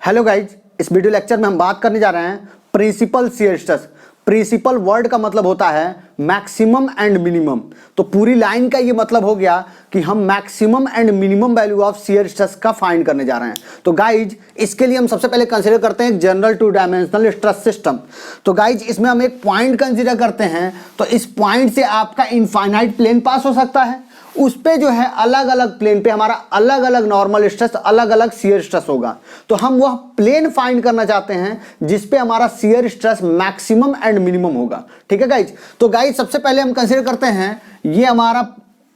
Hello guys, इस video lecture में हम बात करने जा रहे हैं principal shear stress. Principal word का मतलब होता है मैक्सिमम एंड मिनिमम। तो पूरी लाइन का ये मतलब हो गया कि हम maximum and minimum value of shear stress का फाइंड करने जा रहे हैं। तो गाइज इसके लिए हम सबसे पहले कंसीडर करते हैं general two dimensional stress system. तो गाइज इसमें हम एक पॉइंट कंसीडर करते हैं। तो इस पॉइंट से आपका इनफाइनाइट प्लेन पास हो सकता है, उस पे जो है अलग अलग प्लेन पे हमारा अलग अलग नॉर्मल स्ट्रेस, अलग अलग शियर स्ट्रेस होगा। तो हम वह प्लेन फाइंड करना चाहते हैं जिस पे हमारा shear stress maximum and minimum होगा। ठीक है गाइज। तो गाइज सबसे पहले हम कंसीडर करते हैं ये हमारा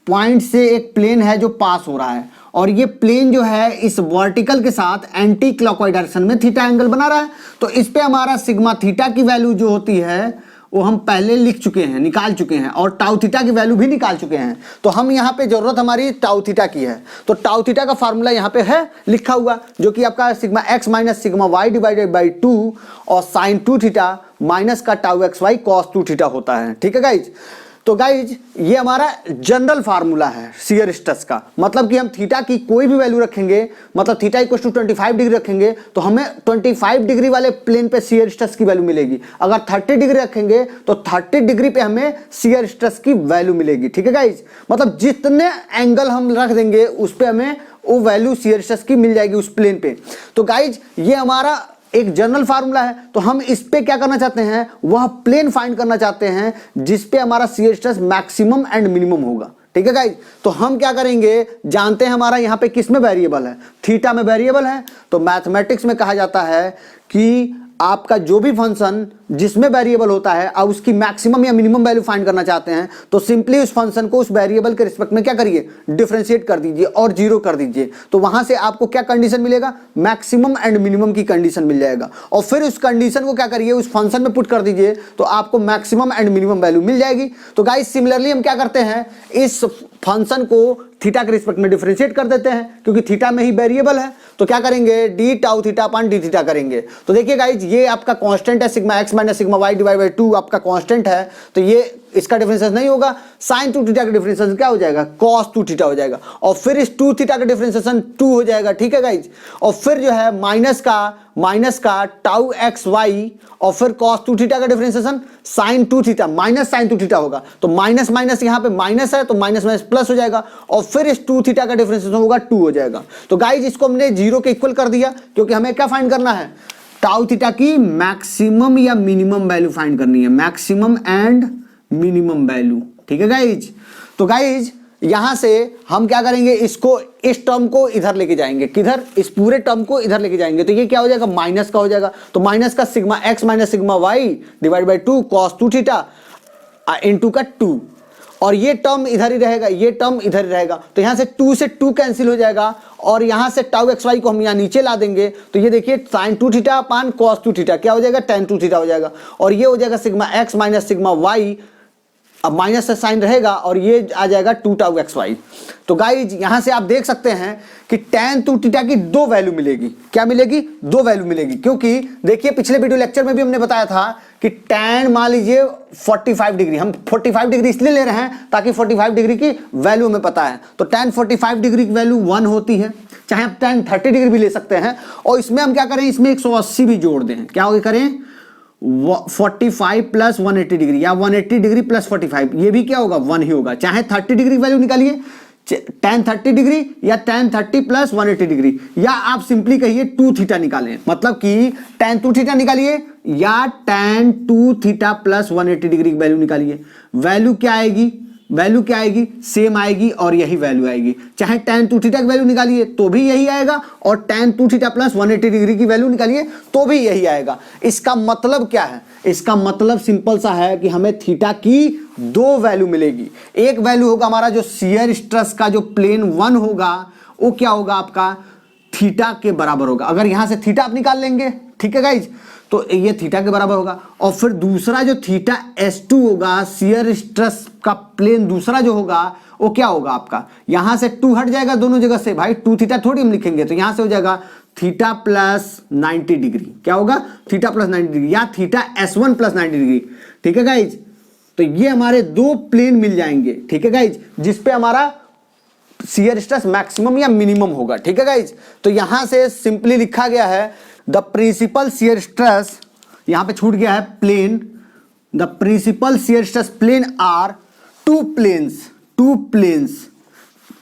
पॉइंट से एक प्लेन है जो पास हो रहा है, और ये प्लेन जो है इस वर्टिकल के साथ एंटी क्लॉकवाइज डायरेक्शन में थीटा एंगल बना रहा है। तो इस पे हमारा सिग्मा थीटा की वैल्यू जो होती है वो हम पहले लिख चुके हैं, निकाल चुके हैं, और टाउ थीटा की वैल्यू भी निकाल चुके हैं। तो हम यहाँ पे जरूरत हमारी टाउ थीटा की है। तो टाउ थीटा का फार्मूला यहाँ पे है लिखा हुआ, जो कि आपका sigma x minus sigma Y divided by 2 और साइन 2 थीटा माइनस का tau x y cos 2 theta होता है। ठीक है गाइज। तो गाइज ये हमारा जनरल फार्मूला है शियर स्ट्रेस का। मतलब कि हम थीटा की कोई भी वैल्यू रखेंगे, मतलब थीटा इक्वल टू 25 डिग्री रखेंगे तो हमें 25 डिग्री वाले प्लेन पे शियर स्ट्रेस की वैल्यू मिलेगी। अगर 30 डिग्री रखेंगे तो 30 डिग्री पे हमें शियर स्ट्रेस की वैल्यू मिलेगी। ठीक है गाइज। मतलब जितने एंगल हम रख देंगे उस पे हमें वो वैल्यू शियर स्ट्रेस की मिल जाएगी उस प्लेन पे। तो गाइज ये हमारा एक जनरल फार्मूला है। तो हम इस पे क्या करना चाहते हैं, वह प्लेन फाइंड करना चाहते हैं जिस पे हमारा shear stress maximum and minimum होगा। ठीक है गाइस। तो हम क्या करेंगे, जानते हैं हमारा यहाँ पे किस में वेरिएबल है, थीटा में वेरिएबल है। तो मैथमेटिक्स में कहा जाता है कि आपका जो भी फंक्शन जिसमें वेरिएबल होता है और उसकी मैक्सिमम या मिनिमम वैल्यू फाइंड करना चाहते हैं तो सिंपली उस फंक्शन को उस वेरिएबल के रिस्पेक्ट में क्या करिए, डिफरेंशिएट कर दीजिए और जीरो कर दीजिए। तो वहां से आपको क्या कंडीशन मिलेगा, मैक्सिमम एंड मिनिमम की कंडीशन मिल जाएगा। और फिर उस कंडीशन को क्या करिए, उस फंक्शन में पुट कर दीजिए तो आपको मैक्सिमम एंड मिनिमम वैल्यू मिल जाएगी। तो गाइस सिमिलरली हम क्या करते हैं, इस फंक्शन को थीटा के रिस्पेक्ट में डिफरेंशिएट कर देते हैं, क्योंकि थीटा में ही वेरिएबल है। तो क्या करेंगे, d tau theta upon d theta करेंगे। तो देखिए गाइज ये आपका कांस्टेंट है, sigma x minus sigma y divide by 2 आपका कांस्टेंट है। तो ये इसका डिफरेंशिएशन नहीं होगा। साइन 2 थीटा का डिफरेंशिएशन क्या हो जाएगा, कॉस 2 थीटा हो जाएगा। और फिर इस 2 थीटा का डिफरेंशिएशन 2 हो जाएगा। ठीक है गाइज। और फिर जो है माइनस का टाउ एक्स वाई और फिर कॉस 2 थीटा का differentiation sine 2 theta minus sine 2 theta होगा। तो माइनस माइनस यहाँ पे माइनस है तो माइनस माइनस प्लस हो जाएगा, और फिर इस 2 थीटा का डिफरेंशिएशन होगा 2 हो जाएगा। तो गाइज इसको हमने 0 के इक्वल कर दिया, क्योंकि हमें क्या फाइंड करना है, टाउ थीटा की मैक्सिमम या मिनिमम वैल्यू फाइंड करनी है, मैक्सिमम एंड मिनिमम वैल्यू। ठीक है गाइज। तो गाइज यहां से हम क्या करेंगे, इसको इस टर्म को इधर लेके जाएंगे, किधर, इस पूरे टर्म को इधर लेके जाएंगे। तो ये क्या हो जाएगा, माइनस का हो जाएगा। तो माइनस का sigma x minus sigma y divide by 2 cos 2 theta into का 2, और ये टर्म इधर ही रहेगा, ये टर्म इधर ही रहेगा। तो यहां से 2 से 2 कैंसिल हो जाएगा, और यहां से टाउ एक्स वाई को हम यहां नीचे ला देंगे। तो ये देखिए sine 2 theta upon cos 2 theta क्या हो जाएगा, tan 2 थीटा हो जाएगा। और ये हो जाएगा sigma x minus sigma y, अब माइनस से साइन रहेगा और ये आ जाएगा 2 टाउ एक्स वाई। तो गाइज यहां से आप देख सकते हैं कि tan 2 थीटा की 2 वैल्यू मिलेगी। क्या मिलेगी, 2 वैल्यू मिलेगी। क्योंकि देखिए पिछले वीडियो लेक्चर में भी हमने बताया था कि tan मान लीजिए 45 डिग्री, हम 45 डिग्री इसलिए ले रहे हैं ताकि 45 डिग्री की वैल्यू हमें पता है। तो tan 45 डिग्री की वैल्यू 1 होती है, चाहे आप tan 30 डिग्री भी ले सकते हैं। और इसमें हम क्या करें, इसमें 180 भी जोड़ दें। क्या होगा, करें 45 प्लस 180 डिग्री या 180 डिग्री प्लस 45, ये भी क्या होगा, 1 ही होगा। चाहे 30 डिग्री वैल्यू निकालिए, tan 30 डिग्री या tan 30 प्लस 180 डिग्री, या आप सिंपली कहिए 2 थीटा निकालें। मतलब कि tan 2 थीटा निकालिए या tan 2 थीटा प्लस 180 डिग्री की वैल्यू निकालिए। वैल्यू क्या आएगी, वैल्यू क्या आएगी, सेम आएगी और यही वैल्यू आएगी। चाहे tan 2 थीटा की वैल्यू निकालिए तो भी यही आएगा, और tan 2 थीटा प्लस 180 डिग्री की वैल्यू निकालिए तो भी यही आएगा। इसका मतलब क्या है, इसका मतलब सिंपल सा है कि हमें थीटा की 2 वैल्यू मिलेगी। एक वैल्यू होगा हमारा जो शियर स्ट्रेस का जो प्लेन 1 होगा, वो क्या होगा आपका थीटा के बराबर होगा। अगर यहां से थीटा आप निकाल लेंगे, ठीक है गाइज, तो ये थीटा के बराबर होगा। और फिर दूसरा जो थीटा S2 होगा, शियर स्ट्रेस का प्लेन दूसरा जो होगा वो क्या होगा आपका, यहां से 2 हट जाएगा दोनों जगह से, भाई 2 थीटा थोड़ी हम लिखेंगे, तो यहां से हो जाएगा थीटा प्लस 90 डिग्री। क्या होगा, थीटा प्लस 90 डिग्री या थीटा S1 प्लस 90 डिग्री। ठीक है गाइज। तो ये हमारे 2 प्लेन मिल जाएंगे। ठीक है गाइज, जिसपे हमारा शियर स्ट्रेस मैक्सिमम या मिनिमम होगा। ठीक है गाइज। तो यहां से सिंपली लिखा गया है द प्रिंसिपल शियर स्ट्रेस, यहां पे छूट गया है plane, the principal shear stress plane are two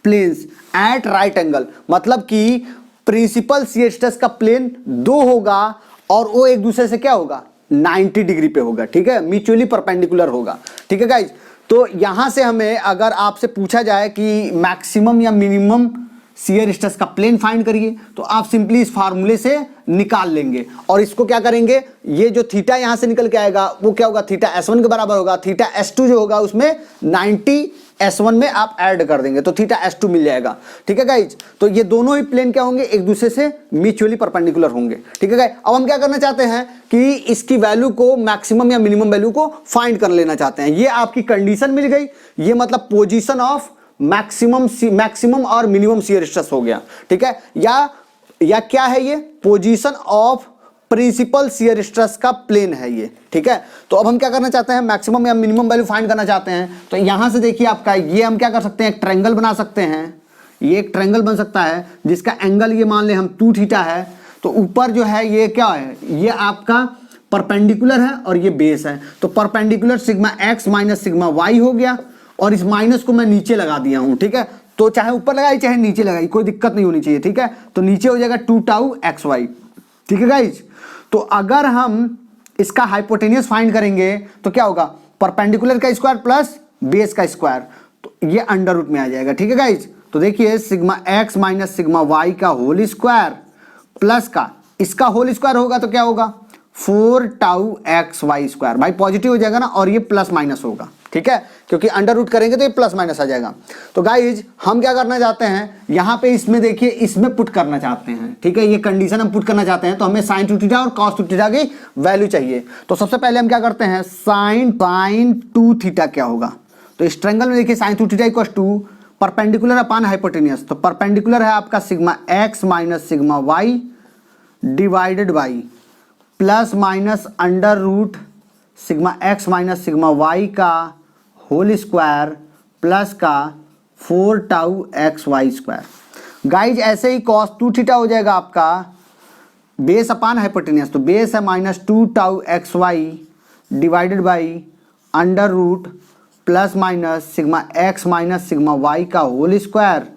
planes at right angle, मतलब कि प्रिंसिपल शियर स्ट्रेस का प्लेन दो होगा और वो एक दूसरे से क्या होगा 90 डिग्री पे होगा, ठीक है, म्यूचुअली परपेंडिकुलर होगा, ठीक है गाइज। तो यहां से हमें अगर आपसे पूछा जाए कि मैक्सिमम या मिनिमम शियर स्ट्रेस का प्लेन फाइंड करिए, तो आप सिंपली इस फार्मूले से निकाल लेंगे और इसको क्या करेंगे, ये जो थीटा यहां से निकल के आएगा वो क्या होगा, थीटा S1 के बराबर होगा, थीटा S2 जो होगा उसमें 90 S1 में आप ऐड कर देंगे तो थीटा S2 मिल जाएगा, ठीक है गाइज। तो ये दोनों ही प्लेन क्या होंगे, एक दूसरे से म्यूचुअली परपेंडिकुलर होंगे, ठीक है गाइज। अब हम क्या करना चाहते हैं कि इसकी वैल्यू को मैक्सिमम या मिनिमम वैल्यू को फाइंड कर लेना चाहते हैं। ये आपकी कंडीशन मिल गई, ये मतलब पोजीशन ऑफ मैक्सिमम और मिनिमम शियर स्ट्रेस हो गया, ठीक है, या क्या है ये, position of principal shear stress का प्लेन है ये, ठीक है। तो अब हम क्या करना चाहते हैं, मैक्सिमम या मिनिमम वैल्यू फाइंड करना चाहते हैं। तो यहां से देखिए आपका ये हम क्या कर सकते हैं, एक ट्रायंगल बना सकते हैं, ये एक ट्रायंगल बन सकता है जिसका एंगल ये मान ले हम 2 थीटा है। तो ऊपर जो है ये क्या है, ये आपका परपेंडिकुलर है और ये बेस है, तो perpendicular sigma x minus sigma y हो गया और इस माइनस को मैं नीचे लगा दिया हूं, ठीक है। तो चाहे ऊपर लगाई चाहे नीचे लगाई कोई दिक्कत नहीं होनी चाहिए, ठीक है। तो नीचे हो जाएगा 2 टाउ एक्स वाई, ठीक है गाइज। तो अगर हम इसका हाइपोटेनियस फाइंड करेंगे तो क्या होगा, परपेंडिकुलर का स्क्वायर प्लस बेस का स्क्वायर, तो ये अंडर रूट में आ जाएगा, ठीक है गाइज। तो देखिए sigma x minus sigma Y का होल स्क्वायर प्लस का इसका होल स्क्वायर होगा तो क्या होगा 4 टाउ एक्स वाई स्क्वायर, भाई पॉजिटिव हो जाएगा ना, और ये प्लस माइनस होगा, ठीक है, क्योंकि अंडर रूट करेंगे तो ये प्लस माइनस आ जाएगा। तो गाइज हम क्या करना चाहते हैं, यहां पे इसमें देखिए इसमें पुट करना चाहते हैं, ठीक है, ये कंडीशन हम पुट करना चाहते हैं। तो हमें साइन 2 थीटा और कॉस 2 थीटा की वैल्यू चाहिए। तो सबसे पहले हम क्या करते हैं, साइन 2 थीटा क्या होगा, तो इस ट्रायंगल में देखिए sine 2 theta equal to perpendicular upon hypotenuse, तो परपेंडिकुलर है आपका sigma x minus sigma Y divided by plus minus under root sigma x minus sigma Y का होल स्क्वायर प्लस का 4 tau x Y square. Guys ऐसे ही cos 2 theta हो जाएगा आपका बेस अपान हाइपोटेनियस, तो बेस है minus 2 tau x y divided by under root plus minus sigma x minus sigma Y का होल स्क्वायर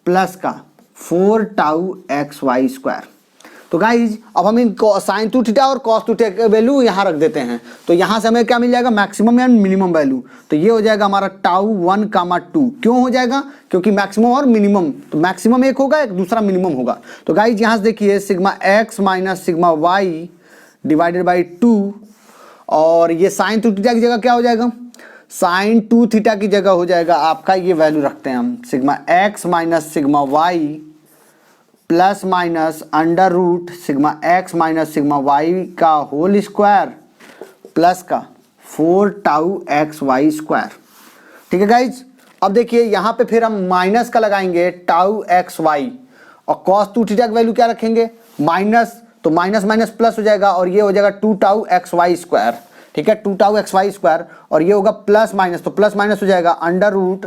प्लस का 4 टाउ एक्स वाई स्क्वायर। तो गाइज अब हम इन साइन 2 थीटा और कॉस 2 थीटा की value यहाँ रख देते हैं, तो यहाँ से हमें क्या मिल जाएगा, मैक्सिमम या मिनिमम वैल्यू। तो ये हो जाएगा हमारा टाउ 1 कामा 2, क्यों हो जाएगा, क्योंकि मैक्सिमम और मिनिमम, तो मैक्सिमम एक होगा एक दूसरा मिनिमम होगा। तो गाइज यहाँ से देखिए sigma x minus sigma Y divided by 2, और ये साइन 2 थीटा की जगह क्या हो जाएगा, साइन 2 थीटा की जगह हो जाएगा आपका, ये वैल्यू रखते हैं हम sigma x minus sigma y plus minus under root sigma x minus sigma Y का होल स्क्वायर प्लस का 4 टाउ एक्स वाई स्क्वायर, ठीक है गाइज। अब देखिए यहाँ पे फिर हम माइनस का लगाएंगे टाउ एक्स वाई, और कॉस 2 थीटा की वैल्यू क्या रखेंगे माइनस, तो माइनस माइनस प्लस हो जाएगा और ये हो जाएगा 2 टाउ एक्स वाई स्क्वायर, ठीक है, 2 टाउ एक्स वाई स्क्वायर, और ये होगा प्लस माइनस, तो प्लस माइनस हो जाएगा under root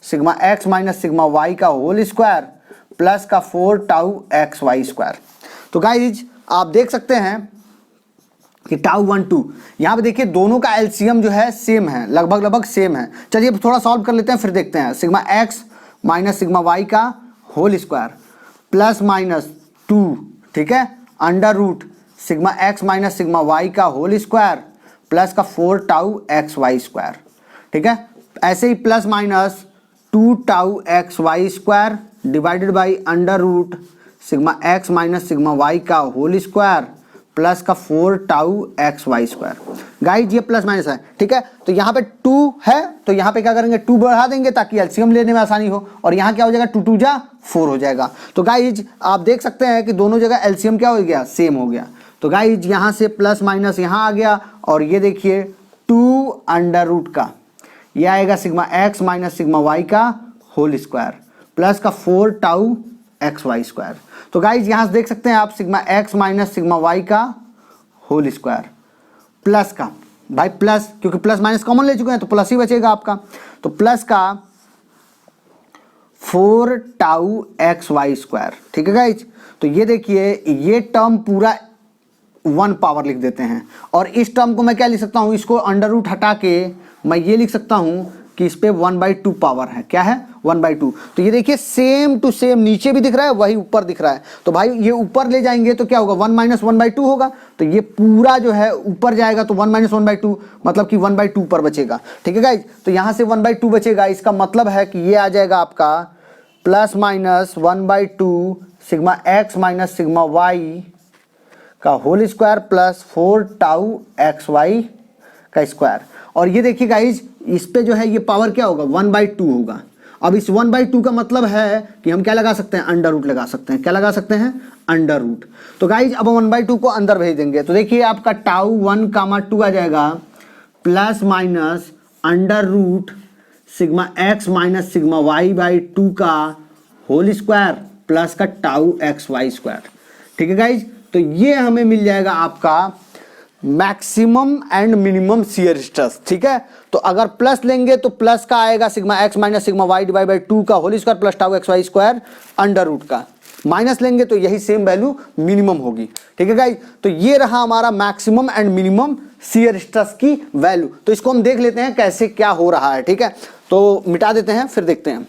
sigma x minus sigma Y का होल स्क्वायर प्लस का 4 टाउ एक्स वाई स्क्वायर। तो गाइज आप देख सकते हैं कि टाउ 1 2, यहाँ पे देखिए दोनों का एलसीएम जो है सेम है, लगभग सेम है। चलिए थोड़ा सॉल्व कर लेते हैं फिर देखते हैं। Sigma x minus sigma Y का होल स्क्वायर प्लस माइनस 2, ठीक है, under root sigma x minus sigma Y का होल स्क्वायर प्लस का 4 टाउ एक्स वाई स्क्वायर, ठीक है। ऐसे ही plus minus 2 tau x Y square divided by under root sigma x minus sigma Y का whole square plus का 4 tau x Y square. Guys ये plus minus है, ठीक है। तो यहाँ पे 2 है तो यहाँ पे क्या करेंगे 2 बढ़ा देंगे ताकि एलसीएम लेने में आसानी हो, और यहाँ क्या हो जाएगा 2 2 जा 4 हो जाएगा। तो गाइज आप देख सकते हैं कि दोनों जगह एलसीएम क्या हो गया, सेम हो गया। तो गाइज यहाँ से प्लस माइनस यहाँ आ गया, और ये देखिए 2 अंडर रूट का ये आएगा sigma x minus sigma Y का होल स्क्वायर प्लस का 4 टाउ एक्स वाई स्क्वायर। तो गाइज यहाँ से देख सकते हैं आप sigma x minus sigma Y का होल स्क्वायर प्लस का, भाई प्लस क्योंकि प्लस माइनस कॉमन ले चुके हैं तो प्लस ही बचेगा आपका, तो प्लस का 4 टाउ एक्स वाई स्क्वायर। ठीक है गाइज, तो ये देखिए ये टर्म पूरा 1 पावर लिख देते हैं, और इस टर्म को मैं क्या लिख सकता हूँ, इसको अंडर रूट हटा के मैं ये लिख सकता हूँ कि इस पे 1/2 पावर है। क्या है? 1/2। तो ये देखिए सेम टू सेम नीचे भी दिख रहा है, वही ऊपर दिख रहा है। तो भाई ये ऊपर ले जाएंगे तो क्या होगा, 1 - 1/2 होगा। तो ये पूरा जो है ऊपर जाएगा तो 1 - 1/2 मतलब कि 1/2 ऊपर बचेगा। ठीक है गाइज, तो यहाँ से 1/2 बचेगा। इसका मतलब है कि ये आ जाएगा आपका ±1/2 sigma x minus sigma Y का whole square plus 4 tau x Y का स्क्वायर। और ये देखिए गाइज इस पे जो है ये पावर क्या होगा, 1/2 होगा। अब इस 1/2 का मतलब है कि हम क्या लगा सकते हैं, अंडर रूट लगा सकते हैं। क्या लगा सकते हैं? Under root. तो गाइज अब 1/2 को अंदर भेज देंगे तो देखिए आपका टाउ 1, 2 आ जाएगा plus minus under root sigma x minus sigma y by 2 का होल स्क्वायर प्लस का टाउ एक्स वाई स्क्वायर। ठीक है गाइज, तो ये हमें मिल जाएगा आपका maximum and minimum shear stress. ठीक है, तो अगर प्लस लेंगे तो प्लस का आएगा sigma x minus sigma y divide by 2 का whole square plus tau x Y square under root का। माइनस लेंगे तो यही सेम वैल्यू मिनिमम होगी। ठीक है गाइस, तो ये रहा हमारा maximum and minimum shear stress की वैल्यू। तो इसको हम देख लेते हैं कैसे क्या हो रहा है। ठीक है, तो मिटा देते हैं फिर देखते हैं।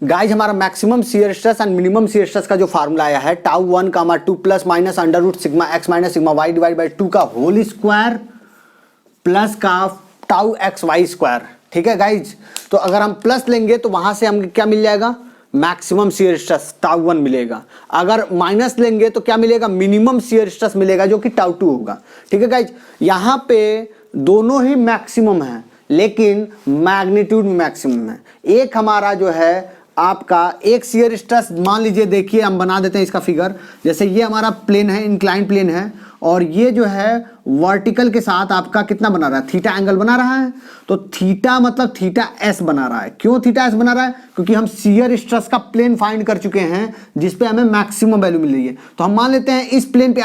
गाइज हमारा maximum shear stress and minimum shear stress का जो फार्मूला आया है tau 1, 2 plus minus under root sigma x minus sigma y divide by 2 का होल स्क्वायर प्लस का टाउ एक्स वाई स्क्वायर। ठीक है गाइज, तो अगर हम प्लस लेंगे तो वहां से हमें क्या मिल जाएगा, मैक्सिमम शियर स्ट्रेस टाउ 1 मिलेगा। अगर माइनस लेंगे तो क्या मिलेगा, मिनिमम शियर स्ट्रेस मिलेगा जो कि टाउ 2 होगा। ठीक है गाइज, यहाँ पे दोनों ही मैक्सिमम है लेकिन मैग्नीट्यूड मैक्सिमम है। एक हमारा जो है आपका एक शियर स्ट्रेस मान लीजिए, देखिए हम बना देते हैं इसका फिगर। जैसे ये हमारा प्लेन है, इंक्लाइन प्लेन है, और ये जो है वर्टिकल के साथ आपका कितना बना रहा है, थीटा एंगल बना रहा है। तो थीटा मतलब थीटा एस बना रहा है। क्यों थीटा एस बना रहा है, क्योंकि हम शियर स्ट्रेस का प्लेन फाइंड कर चुके हैं जिसपे हमें मैक्सिमम वैल्यू मिल रही है। तो हम मान लेते हैं इस प्लेन पे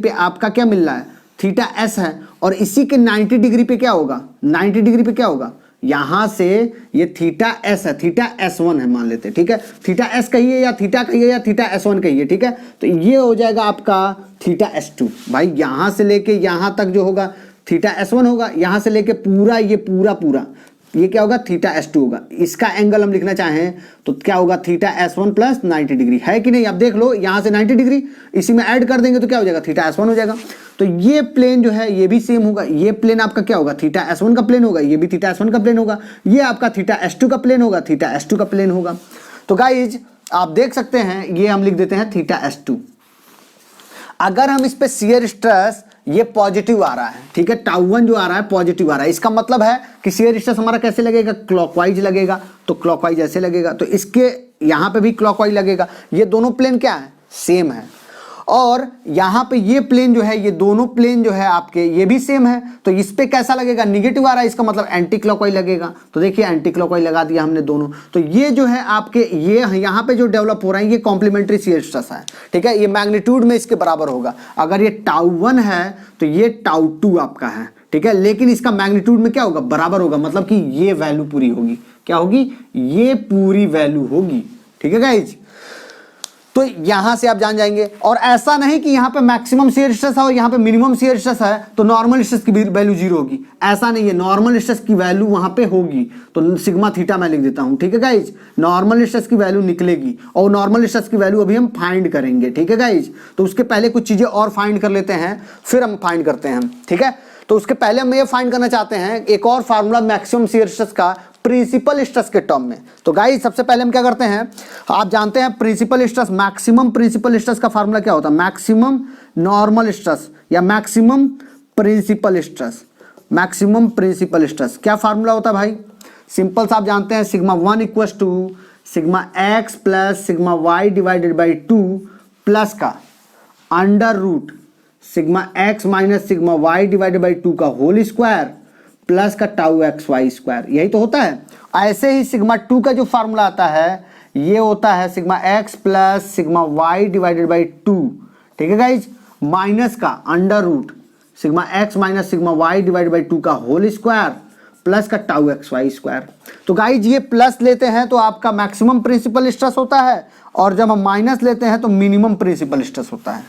आपका क्या मिल रहा है, थीटा एस है, और इसी के 90 डिग्री पे क्या होगा, 90 डिग्री पे क्या होगा, यहां से ये थीटा एस है, थीटा S1 है मान लेते हैं। ठीक है, थीटा एस कहिए या थीटा कहिए या थीटा S1 कहिए। ठीक है, तो ये हो जाएगा आपका थीटा S2। भाई यहां से लेके यहां तक जो होगा थीटा S1 होगा, यहां से लेके पूरा ये पूरा ये क्या होगा, थीटा S2 होगा। इसका एंगल हम लिखना चाहें तो क्या होगा, थीटा S1 प्लस 90 डिग्री है कि नहीं। अब देख लो यहां से 90 डिग्री इसी में ऐड कर देंगे तो क्या हो जाएगा, थीटा S1 हो जाएगा। तो ये प्लेन जो है ये भी सेम होगा, ये प्लेन आपका क्या होगा, थीटा S1 का प्लेन होगा, ये भी थीटा S1 का प्लेन होगा, ये आपका थीटा S2 का प्लेन होगा, थीटा S2 का प्लेन होगा। तो गाइज आप देख सकते हैं ये हम लिख देते हैं थीटा S2। अगर हम इस पे शियर स्ट्रेस ये पॉजिटिव आ रहा है, ठीक है, टाउ 1 जो आ रहा है पॉजिटिव आ रहा है, इसका मतलब है कि शियर स्ट्रेस हमारा कैसे लगेगा, क्लॉकवाइज लगेगा। तो क्लॉकवाइज ऐसे लगेगा, तो इसके यहां पे भी क्लॉकवाइज लगेगा। ये दोनों प्लेन क्या है, सेम है। और यहां पे ये प्लेन जो है, ये दोनों प्लेन जो है आपके ये भी सेम है। तो इस पे कैसा लगेगा, निगेटिव आ रहा है, इसका मतलब एंटी क्लॉकवाइज लगेगा। तो देखिए एंटी क्लॉकवाइज लगा दिया हमने दोनों। तो ये जो है आपके ये यहां पे जो डेवलप हो रहा है ये कॉम्प्लीमेंट्री शियर स्ट्रेस है। ठीक है, ये मैग्नीट्यूड में इसके बराबर होगा। अगर ये टाउ 1 है तो ये टाउ 2 आपका है। ठीक है, लेकिन इसका मैग्नीट्यूड में क्या होगा, बराबर होगा, मतलब कि ये वैल्यू पूरी होगी। क्या होगी, ये पूरी वैल्यू होगी। ठीक है गाइज, तो यहां से आप जान जाएंगे। और ऐसा नहीं कि यहां पे मैक्सिमम शियर स्ट्रेस है और यहां पे मिनिमम शियर स्ट्रेस है तो नॉर्मल स्ट्रेस की वैल्यू 0 होगी, ऐसा नहीं है। नॉर्मल स्ट्रेस की वैल्यू वहां पे होगी। तो सिग्मा थीटा मैं लिख देता हूं। ठीक है गाइज, नॉर्मल स्ट्रेस की वैल्यू निकलेगी और नॉर्मल स्ट्रेस की वैल्यू अभी हम फाइंड करेंगे। ठीक है गाइज, तो उसके पहले कुछ चीजें और फाइंड कर लेते हैं फिर हम फाइंड करते हैं। ठीक है, तो उसके पहले हम ये फाइंड करना चाहते हैं एक और फार्मूला मैक्सिमम शियर स्ट्रेस का प्रिंसिपल स्ट्रेस के टर्म में। तो गाइस सबसे पहले हम क्या करते हैं, आप जानते हैं principal stress, maximum principal stress का फार्मूला क्या होता है, मैक्सिमम नॉर्मल स्ट्रेस या maximum principal stress. Maximum principal stress क्या फार्मूला होता है भाई, सिंपल सा आप जानते हैं, sigma 1 equal to sigma x plus sigma Y divided by 2 plus का under root sigma x minus sigma Y divided by 2 का होल स्क्वायर प्लस का टाउ एक्स वाई स्क्वायर। यही तो होता है। ऐसे ही सिग्मा 2 का जो फार्मूला आता है ये होता है sigma x plus sigma Y divided by 2। ठीक है गाइज, माइनस का under root sigma x minus sigma Y divided by 2 का होल स्क्वायर प्लस का टाउ एक्स वाई स्क्वायर। तो गाइज ये प्लस लेते हैं तो आपका मैक्सिमम प्रिंसिपल स्ट्रेस होता है, और जब हम माइनस लेते हैं तो मिनिमम प्रिंसिपल स्ट्रेस होता है।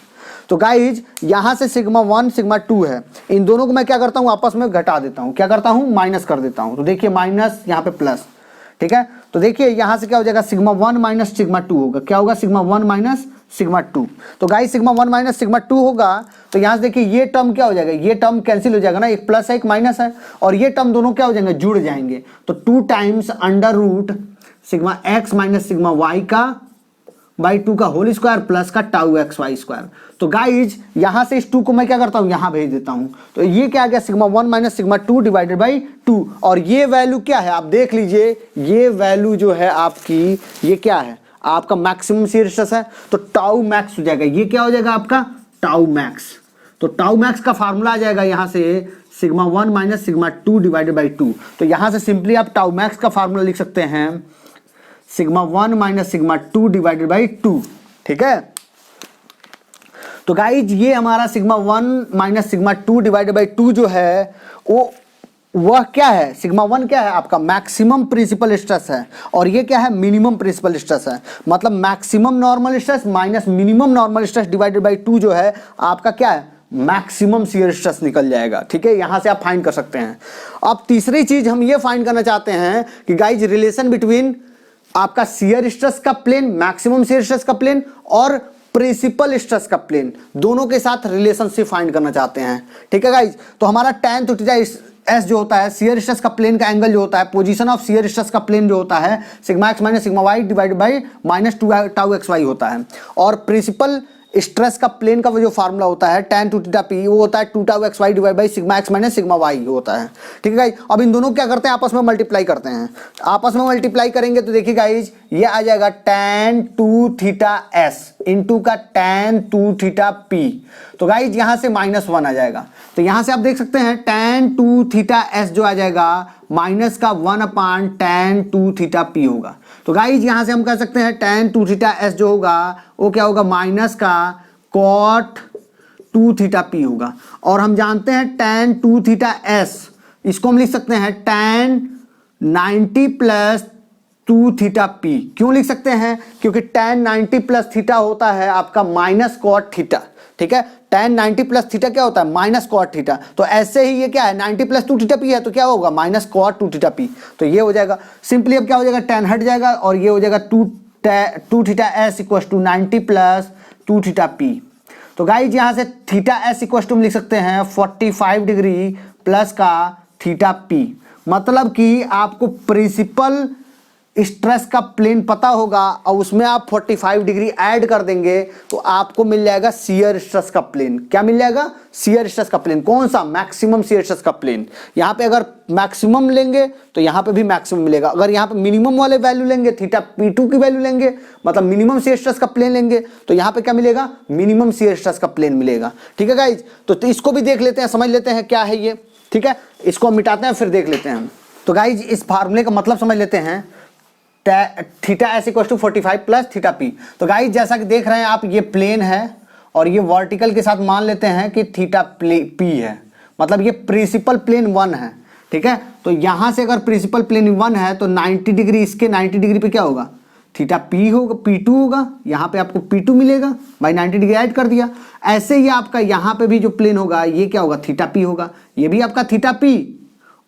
तो गाइज यहाँ से सिग्मा 1 सिग्मा 2 है, इन दोनों को मैं क्या करता हूँ आपस में घटा देता हूँ, क्या करता हूँ माइनस कर देता हूँ। तो देखिए माइनस यहाँ पे प्लस, ठीक है। तो देखिए यहाँ से क्या हो जाएगा, सिग्मा 1 माइनस सिग्मा 2 होगा, क्या होगा सिग्मा 1 माइनस सिग्मा 2। तो गाइस सिग्मा 1 माइनस सिग्मा 2 होगा, तो यहाँ से देखिए ये टर्म क्या हो जाएगा, ये टर्म कैंसिल हो जाएगा ना, एक प्लस है एक माइनस है, और ये टर्म दोनों क्या हो जाएंगे, जुड़ जाएंगे। तो 2 times under root sigma x minus sigma Y का बाई 2 का होल स्क्वायर प्लस का टाउ एक्स वाई स्क्वायर। तो गाइज यहाँ से इस 2 को मैं क्या करता हूँ, यहाँ भेज देता हूँ। तो ये क्या आ गया, sigma 1 minus sigma 2 divided by 2, और ये वैल्यू क्या है आप देख लीजिए, ये वैल्यू जो है आपकी ये क्या है, आपका मैक्सिमम शियर स्ट्रेस है। तो टाउ मैक्स हो जाएगा, ये क्या हो जाएगा आपका टाउ मैक्स। तो टाउ मैक्स का फार्मूला आ जाएगा यहाँ से sigma 1 minus sigma 2 divided by 2। तो यहाँ से सिंपली आप टाउ मैक्स का फार्मूला लिख सकते हैं sigma 1 minus sigma 2 divided by 2, ठीक है। तो गाइज ये हमारा sigma 1 minus sigma 2 divided by 2 जो है वह क्या है, सिग्मा 1 क्या है आपका मैक्सिमम प्रिंसिपल स्ट्रेस है, और ये क्या है मिनिमम प्रिंसिपल स्ट्रेस है। मतलब maximum normal stress minus minimum normal stress divided by 2 जो है आपका क्या है, मैक्सिमम शियर स्ट्रेस निकल जाएगा, ठीक है। यहां से आप फाइंड कर सकते हैं। अब तीसरी चीज हम ये फाइंड करना चाहते हैं कि गाइज रिलेशन बिटवीन आपका शियर स्ट्रेस का प्लेन, मैक्सिमम शियर स्ट्रेस का प्लेन और प्रिंसिपल स्ट्रेस का प्लेन, दोनों के साथ रिलेशनशिप फाइंड करना चाहते हैं, ठीक है गाइज। तो हमारा tan थीटा एस जो होता है शियर स्ट्रेस का प्लेन का एंगल जो होता है, पोजीशन ऑफ शियर स्ट्रेस का प्लेन जो होता है sigma x minus sigma Y divided by minus 2 tau x y होता है, और प्रिंसिपल स्ट्रेस का प्लेन का वो जो फार्मूला होता है tan 2 थीटा p वो होता है 2 tau x y divide by sigma x minus sigma y होता है, ठीक है गाइज। अब इन दोनों को क्या करते हैं आपस में मल्टीप्लाई करते हैं, आपस में मल्टीप्लाई करेंगे तो देखिए गाइज ये आ जाएगा tan 2 थीटा s इंटू का tan 2 थीटा p। तो गाइज यहाँ से -1 आ जाएगा, तो यहाँ से आप देख सकते हैं tan 2 थीटा s जो आ जाएगा माइनस का 1 अपान tan 2 थीटा p होगा। तो गाइज यहाँ से हम कह सकते हैं tan 2 थीटा s जो होगा वो क्या होगा माइनस का cot 2 थीटा p होगा, और हम जानते हैं tan 2 थीटा s इसको हम लिख सकते हैं tan 90 प्लस 2 थीटा p। क्यों लिख सकते हैं, क्योंकि tan 90 प्लस थीटा होता है आपका माइनस cot थीटा, ठीक है। tan 90 प्लस थीटा क्या होता है माइनस cot थीटा, तो ऐसे ही ये क्या है 90 प्लस 2 थीटा p है तो क्या होगा माइनस cot 2 थीटा p। तो ये हो जाएगा सिंपली, अब क्या हो जाएगा tan हट जाएगा और ये हो जाएगा 2 theta s equal to 90 plus 2 theta p। तो गाइज यहाँ से थीटा s इक्वल टू हम लिख सकते हैं 45 डिग्री प्लस का थीटा p। मतलब कि आपको प्रिंसिपल स्ट्रेस का प्लेन पता होगा और उसमें आप 45 डिग्री ऐड कर देंगे तो आपको मिल जाएगा शियर स्ट्रेस का प्लेन। क्या मिल जाएगा, शियर स्ट्रेस का प्लेन। कौन सा, मैक्सिमम शियर स्ट्रेस का प्लेन। यहाँ पे अगर मैक्सिमम लेंगे तो यहाँ पे भी मैक्सिमम मिलेगा, अगर यहाँ पे मिनिमम वाले वैल्यू लेंगे थीटा p2 की वैल्यू लेंगे मतलब मिनिमम शियर स्ट्रेस का प्लेन लेंगे तो यहाँ पे क्या मिलेगा, मिनिमम शियर स्ट्रेस का प्लेन मिलेगा, ठीक है गाइज। तो इसको भी देख लेते हैं, समझ लेते हैं क्या है ये, ठीक है। इसको हम मिटाते हैं फिर देख लेते हैं। तो गाइज इस फार्मूले का मतलब समझ लेते हैं, theta s equal to 45 plus theta p. तो गाइज जैसा कि देख रहे हैं आप ये प्लेन है और ये वर्टिकल के साथ मान लेते हैं कि थीटा पी है, मतलब ये प्रिंसिपल प्लेन 1 है, ठीक है। तो यहां से अगर प्रिंसिपल प्लेन 1 है तो 90 डिग्री इसके 90 डिग्री पे क्या होगा, थीटा पी होगा, P2 होगा, यहाँ पे आपको P2 मिलेगा भाई 90 डिग्री ऐड कर दिया। ऐसे ही आपका यहाँ पे भी जो प्लेन होगा ये क्या होगा, थीटा पी होगा, ये भी आपका थीटा पी,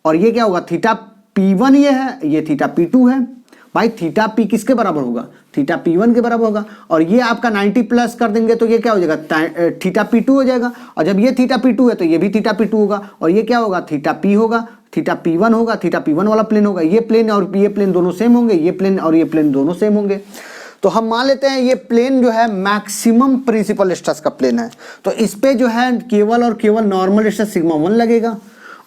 और ये क्या होगा थीटा P1 ये है, ये थीटा P2 है भाई। थीटा पी किसके बराबर होगा, थीटा P1 के बराबर होगा, और ये आपका 90 प्लस कर देंगे तो ये क्या हो जाएगा, थीटा P2 हो जाएगा, और जब ये थीटा P2 है तो ये भी थीटा P2 होगा, और ये क्या होगा थीटा P होगा, थीटा P1 होगा, थीटा P1 वाला प्लेन होगा, ये प्लेन और ये प्लेन दोनों सेम होंगे, ये प्लेन और ये प्लेन दोनों सेम होंगे। तो हम मान लेते हैं ये प्लेन जो है मैक्सिमम प्रिंसिपल स्ट्रेस का प्लेन है, तो इस पे जो है केवल और केवल नॉर्मल स्ट्रेस सिग्मा 1 लगेगा,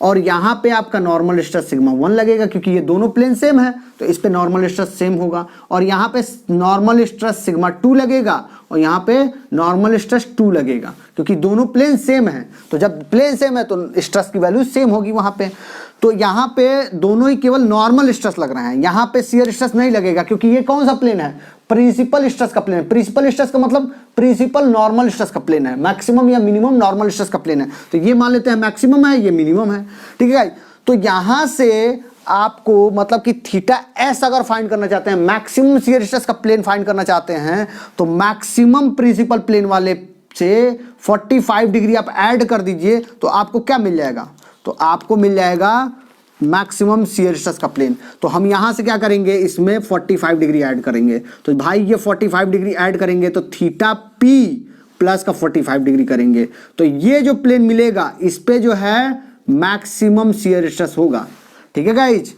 और यहाँ पे आपका नॉर्मल स्ट्रेस सिग्मा 1 लगेगा क्योंकि ये दोनों प्लेन सेम है तो इस पे नॉर्मल स्ट्रेस सेम होगा, और यहाँ पे नॉर्मल स्ट्रेस सिग्मा 2 लगेगा और यहाँ पे नॉर्मल स्ट्रेस 2 लगेगा क्योंकि दोनों प्लेन सेम है। तो जब प्लेन सेम है तो स्ट्रेस की वैल्यू सेम होगी वहाँ पे। तो यहाँ पे दोनों ही केवल नॉर्मल स्ट्रेस लग रहे हैं, यहाँ पे शियर स्ट्रेस नहीं लगेगा क्योंकि ये कौन सा प्लेन है, प्रिंसिपल स्ट्रेस का प्लेन है। प्रिंसिपल स्ट्रेस का मतलब प्रिंसिपल नॉर्मल स्ट्रेस का प्लेन है, मैक्सिमम या मिनिमम नॉर्मल स्ट्रेस का प्लेन है। तो ये मान लेते हैं मैक्सिमम है, ये मिनिमम है, ठीक है। तो यहां से आपको मतलब कि थीटा एस अगर फाइंड करना चाहते हैं, मैक्सिमम शियर स्ट्रेस का प्लेन फाइंड करना चाहते हैं, तो मैक्सिमम प्रिंसिपल प्लेन वाले से 45 डिग्री आप ऐड कर दीजिए तो आपको क्या मिल जाएगा, तो आपको मिल जाएगा मैक्सिमम शियर स्ट्रेस का प्लेन। तो हम यहां से क्या करेंगे, इसमें 45 डिग्री ऐड करेंगे। तो भाई ये 45 डिग्री ऐड करेंगे तो थीटा पी प्लस का 45 डिग्री करेंगे, तो ये जो प्लेन मिलेगा इस पे जो है मैक्सिमम शियर स्ट्रेस होगा। ठीक है गाइज,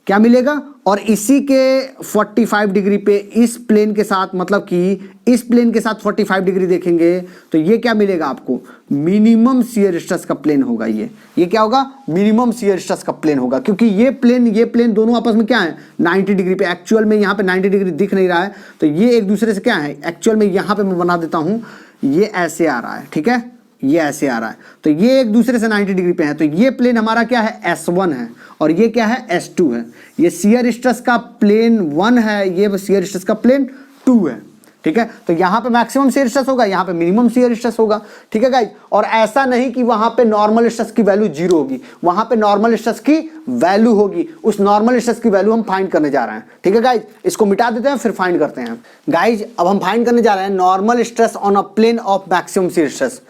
क्या मिलेगा, और इसी के 45 डिग्री पे इस प्लेन के साथ, मतलब कि इस प्लेन के साथ 45 डिग्री देखेंगे तो ये क्या मिलेगा आपको, मिनिमम शियर स्ट्रेस का प्लेन होगा। ये क्या होगा, मिनिमम शियर स्ट्रेस का प्लेन होगा, क्योंकि ये प्लेन दोनों आपस में क्या है 90 डिग्री पे। एक्चुअल में यहाँ पे 90 डिग्री दिख नहीं रहा है, तो ये एक दूसरे से क्या है, एक्चुअल में यहाँ पे मैं बना देता हूँ, ये ऐसे आ रहा है, ठीक है, ये ऐसे आ रहा है, तो ये एक दूसरे से 90 डिग्री पे है। तो ये प्लेन हमारा क्या है, S1 है, और ये क्या है, S2 है। ये शियर स्ट्रेस का प्लेन 1 है, ये शियर स्ट्रेस का प्लेन 2 है। ठीक है, तो यहाँ पे मैक्सिमम शियर स्ट्रेस होगा, यहाँ पे मिनिमम शियर स्ट्रेस होगा। ठीक है गाइज, और ऐसा नहीं कि वहां पे नॉर्मल स्ट्रेस की वैल्यू 0 होगी, वहां पे नॉर्मल स्ट्रेस की वैल्यू होगी। उस नॉर्मल स्ट्रेस की वैल्यू हम फाइंड करने जा रहे हैं। ठीक है गाइज, इसको मिटा देते हैं फिर फाइंड करते हैं। गाइज अब हम फाइंड करने जा रहे हैं normal stress on a plane of maximum shear stress.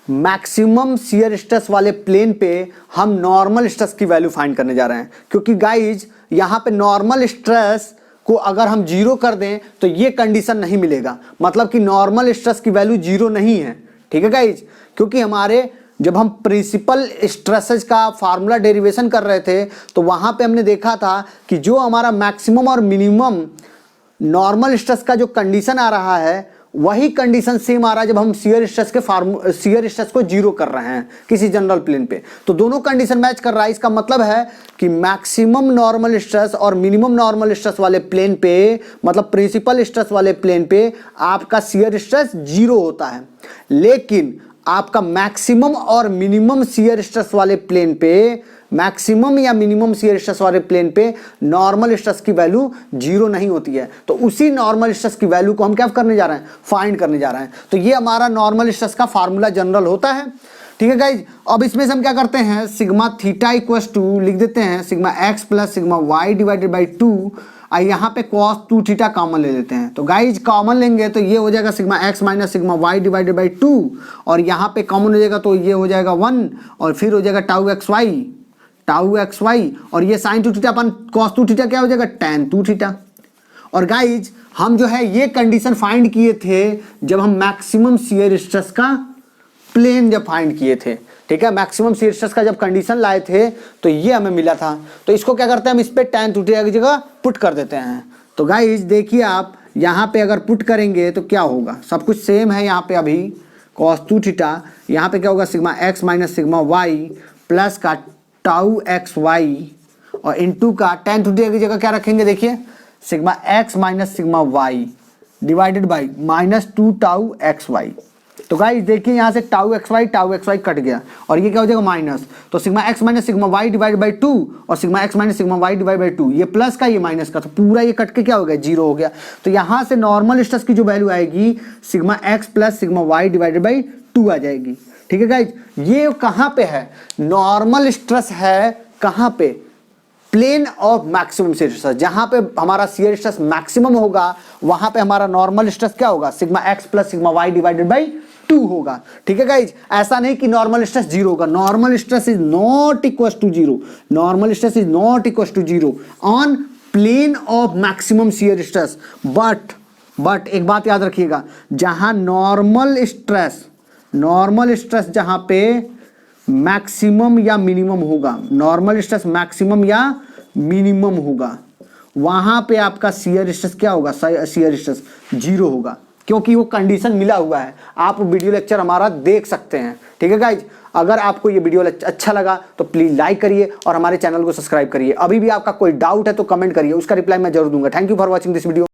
Maximum shear stress वाले प्लेन पे हम नॉर्मल स्ट्रेस की वैल्यू फाइंड करने जा रहे हैं, क्योंकि गाइज यहाँ पे नॉर्मल स्ट्रेस को अगर हम 0 कर दें तो ये कंडीशन नहीं मिलेगा, मतलब कि नॉर्मल स्ट्रेस की वैल्यू 0 नहीं है। ठीक है गाइज, क्योंकि हमारे जब हम प्रिंसिपल स्ट्रेसेस का फार्मूला डेरिवेशन कर रहे थे तो वहां पे हमने देखा था कि जो हमारा मैक्सिमम और मिनिमम नॉर्मल स्ट्रेस का जो कंडीशन आ रहा है वही कंडीशन सेम आ रहा है जब हम शियर स्ट्रेस को 0 कर रहे हैं किसी जनरल प्लेन पे। तो दोनों कंडीशन मैच कर रहा है। इसका मतलब है कि मैक्सिमम नॉर्मल स्ट्रेस और मिनिमम नॉर्मल स्ट्रेस वाले प्लेन पे, मतलब प्रिंसिपल स्ट्रेस वाले प्लेन पे आपका शियर स्ट्रेस 0 होता है, लेकिन आपका मैक्सिमम और मिनिमम शियर स्ट्रेस वाले प्लेन पे, मैक्सिमम या मिनिमम शियर स्ट्रेस वाले प्लेन पे नॉर्मल स्ट्रेस की वैल्यू 0 नहीं होती है। तो उसी नॉर्मल स्ट्रेस की वैल्यू को हम क्या करने जा रहे हैं, फाइंड करने जा रहे हैं। तो ये हमारा नॉर्मल स्ट्रेस का फार्मूला जनरल होता है। ठीक है गाइज, अब इसमें से हम क्या करते हैं, सिग्मा थीटा इक्वल्स टू लिख देते हैं sigma x plus sigma Y divided by 2, यहाँ पे cos 2 थीटा कॉमन ले लेते हैं। तो गाइज कॉमन लेंगे तो ये हो जाएगा sigma x minus sigma Y divided by 2, और यहाँ पे कॉमन हो जाएगा तो ये हो जाएगा 1, और फिर हो जाएगा टाउ एक्स वाई, और ये साइन 2 थीटा अपन cos 2 थीटा क्या हो जाएगा, tan 2 थीटा। और गाइज हम जो है ये कंडीशन फाइंड किए थे जब हम मैक्सिमम शियर स्ट्रेस का प्लेन जब फाइंड किए थे। ठीक है, मैक्सिमम शियर स्ट्रेस का जब कंडीशन लाए थे तो ये हमें मिला था। तो इसको क्या करते हैं, हम इस पे tan 2 थीटा की जगह पुट कर देते हैं। तो गाइज देखिए आप यहाँ पे अगर पुट करेंगे तो क्या होगा, सब कुछ सेम है यहाँ पे अभी, cos 2 थीटा, यहाँ पे क्या होगा sigma x minus sigma y plus का टाउ एक्स वाई, और इनटू का tan 2 थीटा की जगह क्या रखेंगे, देखिए sigma x minus sigma Y divided by minus 2 tau x y. तो गाइस देखिए यहाँ से टाउ एक्स वाई कट गया, और ये क्या हो जाएगा माइनस, तो sigma x minus sigma y divide by 2 और sigma x minus sigma y divide by 2, ये प्लस का ये माइनस का, तो पूरा ये कट के क्या हो गया, 0 हो गया। तो यहाँ से नॉर्मल स्ट्रेस की जो वैल्यू आएगी sigma x plus sigma Y divided by 2 आ जाएगी। ठीक है गाइज, ये कहाँ पे है, नॉर्मल स्ट्रेस है कहाँ पे, plane of maximum shear stress. जहां पे हमारा शियर स्ट्रेस मैक्सिमम होगा वहां पे हमारा नॉर्मल स्ट्रेस क्या होगा, sigma x plus sigma Y divided by 2 होगा। ठीक है गाइज, ऐसा नहीं कि नॉर्मल स्ट्रेस 0 होगा, normal stress is not equal to 0, normal stress is not equal to 0 on plane of maximum shear stress. But एक बात याद रखिएगा, जहां नॉर्मल स्ट्रेस जहां पे मैक्सिमम या मिनिमम होगा, नॉर्मल स्ट्रेस मैक्सिमम या मिनिमम होगा, वहां पे आपका शियर स्ट्रेस क्या होगा, शियर स्ट्रेस 0 होगा, क्योंकि वो कंडीशन मिला हुआ है। आप वीडियो लेक्चर हमारा देख सकते हैं। ठीक है गाइज, अगर आपको ये वीडियो अच्छा लगा तो प्लीज लाइक करिए और हमारे चैनल को सब्सक्राइब करिए। अभी भी आपका कोई डाउट है तो कमेंट करिए, उसका रिप्लाई मैं जरूर दूंगा। Thank you for watching this video.